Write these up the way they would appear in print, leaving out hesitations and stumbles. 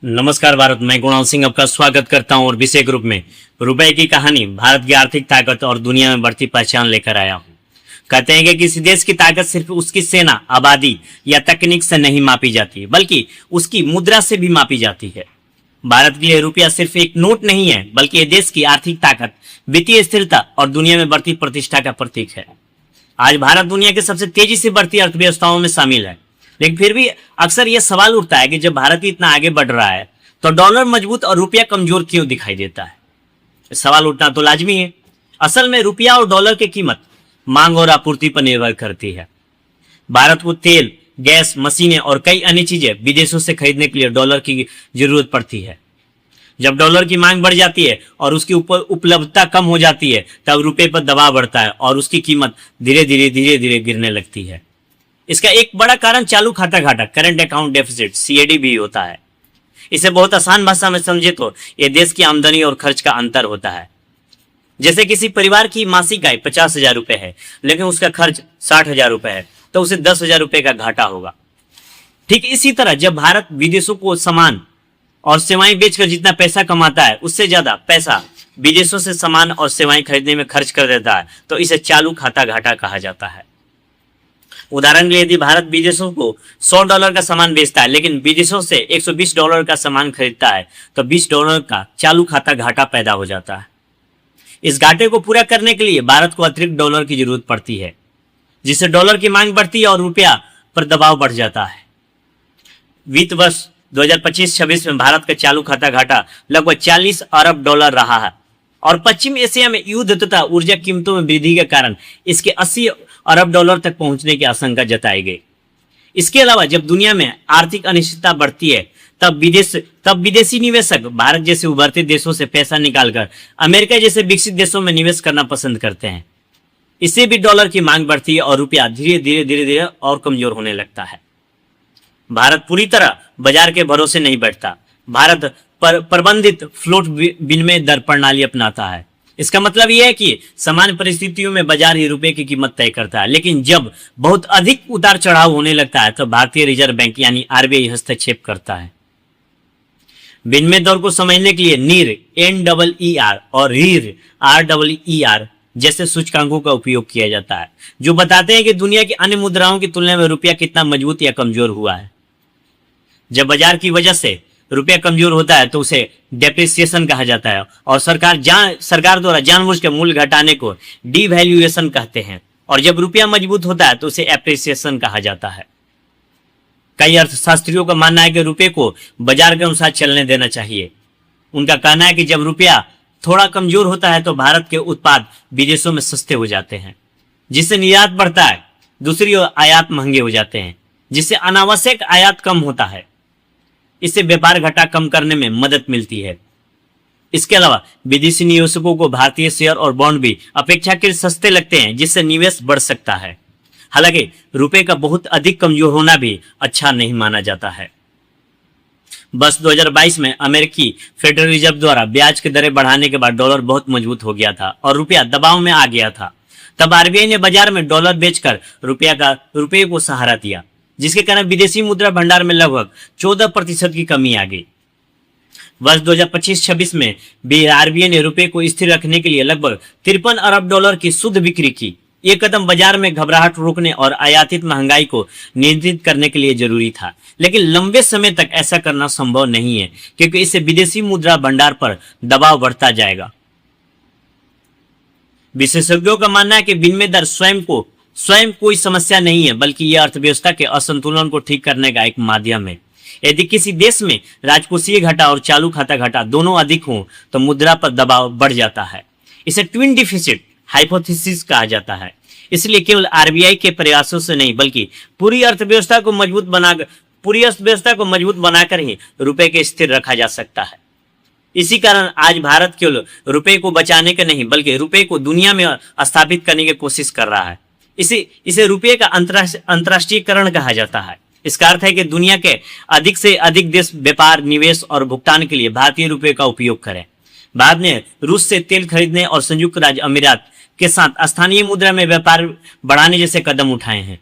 नमस्कार भारत, मैं कुणाल सिंह आपका स्वागत करता हूं और विषय ग्रुप में रुपए की कहानी, भारत की आर्थिक ताकत और दुनिया में बढ़ती पहचान लेकर आया हूं। कहते हैं कि किसी देश की ताकत सिर्फ उसकी सेना, आबादी या तकनीक से नहीं मापी जाती, बल्कि उसकी मुद्रा से भी मापी जाती है। भारत के लिए रुपया सिर्फ एक नोट नहीं है, बल्कि ये देश की आर्थिक ताकत, वित्तीय स्थिरता और दुनिया में बढ़ती प्रतिष्ठा का प्रतीक है। आज भारत दुनिया के सबसे तेजी से बढ़ती अर्थव्यवस्थाओं में शामिल है, लेकिन फिर भी अक्सर यह सवाल उठता है कि जब भारत इतना आगे बढ़ रहा है तो डॉलर मजबूत और रुपया कमजोर क्यों दिखाई देता है। सवाल उठना तो लाजमी है। असल में रुपया और डॉलर की कीमत मांग और आपूर्ति पर निर्भर करती है। भारत को तेल, गैस, मशीनें और कई अन्य चीजें विदेशों से खरीदने के लिए डॉलर की जरूरत पड़ती है। जब डॉलर की मांग बढ़ जाती है और उसकी उपलब्धता कम हो जाती है, तब रुपये पर दबाव बढ़ता है और उसकी कीमत धीरे धीरे गिरने लगती है। इसका एक बड़ा कारण चालू खाता घाटा, करंट अकाउंट डेफिसिट, सीएडी भी होता है। इसे बहुत आसान भाषा में समझे तो यह देश की आमदनी और खर्च का अंतर होता है। जैसे किसी परिवार की मासिक आय 50,000 रुपए है, लेकिन उसका खर्च 60,000 रुपए है, तो उसे 10,000 रुपए का घाटा होगा। ठीक इसी तरह जब भारत विदेशों को सामान और सेवाएं बेचकर जितना पैसा कमाता है, उससे ज्यादा पैसा विदेशों से सामान और सेवाएं खरीदने में खर्च कर देता है, तो इसे चालू खाता घाटा कहा जाता है। उदाहरण के लिए यदि भारत विदेशों को $100 का सामान बेचता है, लेकिन विदेशों से $120 का सामान खरीदता है, तो $20 का चालू खाता घाटा पैदा हो जाता है। इस घाटे को पूरा करने के लिए भारत को अतिरिक्त डॉलर की जरूरत पड़ती है, जिससे डॉलर की मांग बढ़ती है और रुपया पर दबाव बढ़ जाता है। वित्त वर्ष 2025-26 में भारत का चालू खाता घाटा लगभग $40 अरब रहा है और पश्चिम एशिया में युद्ध तथा ऊर्जा कीमतों में वृद्धि के कारण इसके $80 अरब तक पहुंचने की आशंका जताई गई। इसके अलावा जब दुनिया में आर्थिक अनिश्चितता बढ़ती है, तब विदेशी निवेशक भारत जैसे उभरते देशों से पैसा निकालकर अमेरिका जैसे विकसित देशों में निवेश करना पसंद करते हैं। इससे भी डॉलर की मांग बढ़ती है और रुपया धीरे धीरे और कमजोर होने लगता है। भारत पूरी तरह बाजार के भरोसे नहीं बैठता। भारत प्रबंधित फ्लोट विनिमय दर प्रणाली अपनाता है। इसका मतलब यह है कि समान परिस्थितियों में बाजार ही रुपए की कीमत तय करता है, लेकिन जब बहुत अधिक उतार चढ़ाव होने लगता है तो भारतीय रिजर्व बैंक यानी आरबीआई हस्तक्षेप करता है। विनिमय दर को समझने के लिए नीर NEER और रीर REER जैसे सूचकांकों का उपयोग किया जाता है, जो बताते हैं कि दुनिया की अन्य मुद्राओं की तुलना में रुपया कितना मजबूत या कमजोर हुआ है। जब बाजार की वजह से रुपया कमजोर होता है तो उसे डेप्रिसिएशन कहा जाता है और सरकार द्वारा जानबूझकर मूल्य घटाने को डिवैल्यूएशन कहते हैं। और जब रुपया मजबूत होता है तो उसे एप्रिसिएशन कहा जाता है। कई अर्थशास्त्रियों का मानना है कि रुपये को बाजार के अनुसार चलने देना चाहिए। उनका कहना है कि जब रुपया थोड़ा कमजोर होता है तो भारत के उत्पाद विदेशों में सस्ते हो जाते हैं, जिससे निर्यात बढ़ता है। दूसरी ओर आयात महंगे हो जाते हैं, जिससे अनावश्यक आयात कम होता है। इससे व्यापार घाटा कम करने में मदद मिलती है। इसके अलावा विदेशी निवेशकों को भारतीय शेयर और बॉन्ड भी अपेक्षाकृत सस्ते लगते हैं, जिससे निवेश बढ़ सकता है। हालांकि रुपए का बहुत अधिक कमजोर होना भी अच्छा नहीं माना जाता है। वर्ष 2022 में अमेरिकी फेडरल रिजर्व द्वारा ब्याज की दरें बढ़ाने के बाद डॉलर बहुत मजबूत हो गया था और रुपया दबाव में आ गया था। तब आरबीआई ने बाजार में डॉलर बेचकर रुपये को सहारा दिया, जिसके कारण विदेशी मुद्रा भंडार में लगभग 14% की कमी आ गई। वर्ष 2025-26 में भी आरबीआई ने रुपये को स्थिर रखने के लिए लगभग $53 अरब की शुद्ध बिक्री की। ये कदम बाजार में घबराहट रोकने और आयातित महंगाई को नियंत्रित करने के लिए जरूरी था, लेकिन लंबे समय तक ऐसा करना संभव नहीं है, क्योंकि इससे विदेशी मुद्रा भंडार पर दबाव बढ़ता जाएगा। विशेषज्ञों का मानना है कि विनिमय दर स्वयं कोई समस्या नहीं है, बल्कि यह अर्थव्यवस्था के असंतुलन को ठीक करने का एक माध्यम है। यदि किसी देश में राजकोषीय घाटा और चालू खाता घाटा दोनों अधिक हों तो मुद्रा पर दबाव बढ़ जाता है। इसे ट्विन डिफिसिट हाइपोथेसिस कहा जाता है। इसलिए केवल आरबीआई के प्रयासों से नहीं, बल्कि पूरी अर्थव्यवस्था को मजबूत बनाकर ही रुपए के स्थिर रखा जा सकता है। इसी कारण आज भारत केवल रुपए को बचाने के नहीं, बल्कि रुपए को दुनिया में स्थापित करने की कोशिश कर रहा है। इसे रुपये का अंतर्राष्ट्रीयकरण कहा जाता है। इसका अर्थ है कि दुनिया के अधिक से अधिक देश व्यापार, निवेश और भुगतान के लिए भारतीय रुपये का उपयोग करें। भारत ने रूस से तेल खरीदने और संयुक्त राज्य अमीरात के साथ स्थानीय मुद्रा में व्यापार बढ़ाने जैसे कदम उठाए हैं।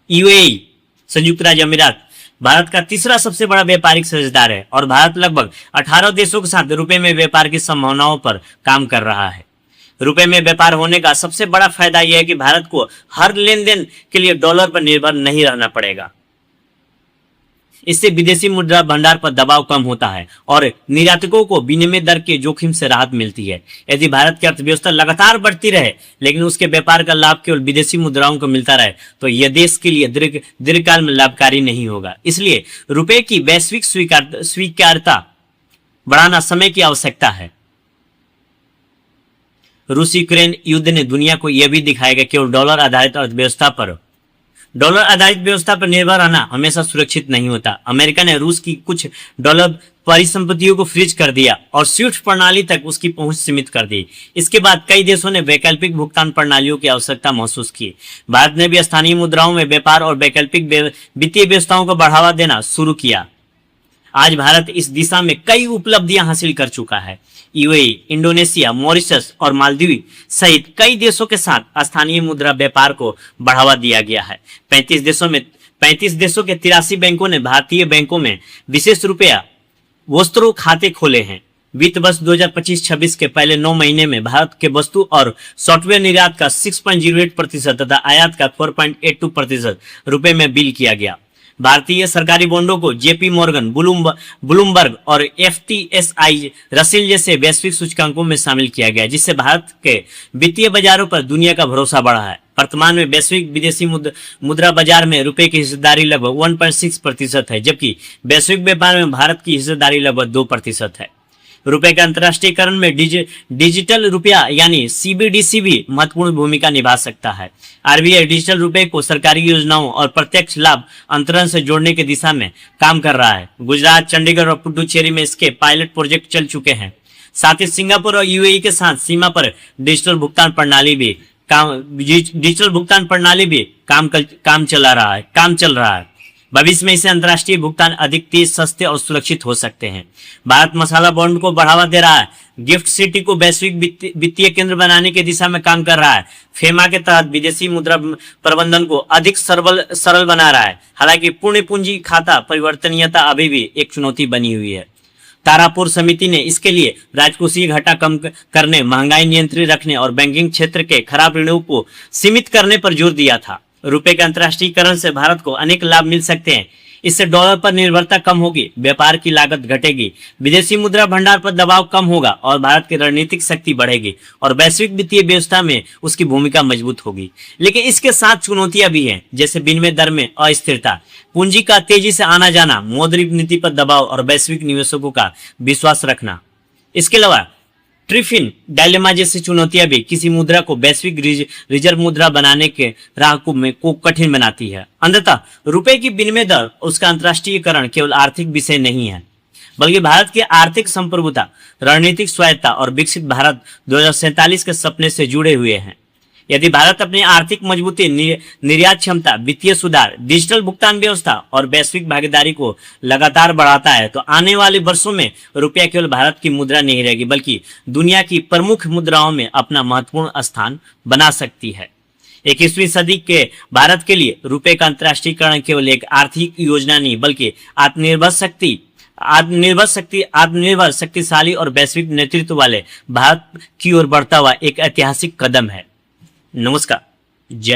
यूएई, संयुक्त राज्य अमीरात भारत का तीसरा सबसे बड़ा व्यापारिक साझेदार है और भारत लगभग 18 देशों के साथ रुपए में व्यापार की संभावनाओं पर काम कर रहा है। रुपए में व्यापार होने का सबसे बड़ा फायदा यह है कि भारत को हर लेन देन के लिए डॉलर पर निर्भर नहीं रहना पड़ेगा। इससे विदेशी मुद्रा भंडार पर दबाव कम होता है और निर्यातकों को विनिमय दर के जोखिम से राहत मिलती है। यदि भारत की अर्थव्यवस्था लगातार बढ़ती रहे लेकिन उसके व्यापार का लाभ केवल विदेशी मुद्राओं को मिलता रहे तो यह देश के लिए दीर्घकाल में लाभकारी नहीं होगा। इसलिए रुपए की वैश्विक स्वीकार्यता बढ़ाना समय की आवश्यकता है। रूस यूक्रेन युद्ध ने दुनिया को यह भी दिखाया कि केवल डॉलर आधारित व्यवस्था पर निर्भर रहना हमेशा सुरक्षित नहीं होता। अमेरिका ने रूस की कुछ डॉलर परिसंपत्तियों को फ्रीज कर दिया और स्विफ्ट प्रणाली तक उसकी पहुंच सीमित कर दी। इसके बाद कई देशों ने वैकल्पिक भुगतान प्रणालियों की आवश्यकता महसूस की। भारत ने भी स्थानीय मुद्राओं में व्यापार और वैकल्पिक वित्तीय व्यवस्थाओं को बढ़ावा देना शुरू किया। आज भारत इस दिशा में कई उपलब्धियां हासिल कर चुका है। यूएई, इंडोनेशिया, मॉरिशस और मालदीव सहित कई देशों के साथ स्थानीय मुद्रा व्यापार को बढ़ावा दिया गया है। 35 देशों के 83 बैंकों ने भारतीय बैंकों में विशेष रुपया वस्त्रों खाते खोले हैं। वित्त वर्ष 2025-26 के पहले 9 महीने में भारत के वस्तु और सॉफ्टवेयर निर्यात का 6.08% तथा आयात का 4.82% रुपए में बिल किया गया। भारतीय सरकारी बॉन्डों को जेपी मॉर्गन, ब्लूमबर्ग और एफटीएसआई रसेल जैसे वैश्विक सूचकांकों में शामिल किया गया, जिससे भारत के वित्तीय बाजारों पर दुनिया का भरोसा बढ़ा है। वर्तमान में वैश्विक विदेशी मुद्रा बाजार में रुपए की हिस्सेदारी लगभग 1.6% है, जबकि वैश्विक व्यापार में भारत की हिस्सेदारी लगभग 2% है। रुपए के अंतर्राष्ट्रीयकरण में डिजिटल रुपया यानी सीबीडीसी भी महत्वपूर्ण भूमिका निभा सकता है। आरबीआई डिजिटल रुपए को सरकारी योजनाओं और प्रत्यक्ष लाभ अंतरण से जोड़ने की दिशा में काम कर रहा है। गुजरात, चंडीगढ़ और पुडुचेरी में इसके पायलट प्रोजेक्ट चल चुके हैं। साथ ही सिंगापुर और यूएई के साथ सीमा पर डिजिटल भुगतान प्रणाली भी काम चल रहा है। भविष्य में इसे अंतर्राष्ट्रीय भुगतान अधिक तेज, सस्ते और सुरक्षित हो सकते हैं। भारत मसाला बॉन्ड को बढ़ावा दे रहा है। गिफ्ट सिटी को वैश्विक वित्तीय केंद्र बनाने की दिशा में काम कर रहा है। फेमा के तहत विदेशी मुद्रा प्रबंधन को अधिक सरल बना रहा है। हालांकि पूर्ण पूंजी खाता परिवर्तनीयता अभी भी एक चुनौती बनी हुई है। तारापुर समिति ने इसके लिए राजकोषीय घाटा कम करने, महंगाई नियंत्रित रखने और बैंकिंग क्षेत्र के खराब ऋणों को सीमित करने पर जोर दिया था। रुपए के अंतर्राष्ट्रीयकरण से भारत को अनेक लाभ मिल सकते हैं। इससे डॉलर पर निर्भरता कम होगी, व्यापार की लागत घटेगी, विदेशी मुद्रा भंडार पर दबाव कम होगा और भारत की रणनीतिक शक्ति बढ़ेगी और वैश्विक वित्तीय व्यवस्था में उसकी भूमिका मजबूत होगी। लेकिन इसके साथ चुनौतियां भी हैं, जैसे विनिमय दर में अस्थिरता, पूंजी का तेजी से आना जाना, मौद्रिक नीति पर दबाव और वैश्विक निवेशकों का विश्वास रखना। इसके अलावा ट्रिफिन डायलेमा जैसी चुनौतियां भी किसी मुद्रा को वैश्विक रिजर्व मुद्रा बनाने के राह को कठिन बनाती है। अंततः रुपए की विनिमय दर, उसका अंतर्राष्ट्रीयकरण केवल आर्थिक विषय नहीं है, बल्कि भारत की आर्थिक संप्रभुता, रणनीतिक स्वायत्ता और विकसित भारत 2047 के सपने से जुड़े हुए हैं। यदि भारत अपनी आर्थिक मजबूती, निर्यात क्षमता, वित्तीय सुधार, डिजिटल भुगतान व्यवस्था और वैश्विक भागीदारी को लगातार बढ़ाता है तो आने वाले वर्षों में रुपया केवल भारत की मुद्रा नहीं रहेगी, बल्कि दुनिया की प्रमुख मुद्राओं में अपना महत्वपूर्ण स्थान बना सकती है। 21वीं सदी के भारत के लिए रुपये का अंतर्राष्ट्रीयकरण केवल एक आर्थिक योजना नहीं, बल्कि आत्मनिर्भर, शक्तिशाली और वैश्विक नेतृत्व वाले भारत की ओर बढ़ता हुआ एक ऐतिहासिक कदम है। नमस्कार, जय।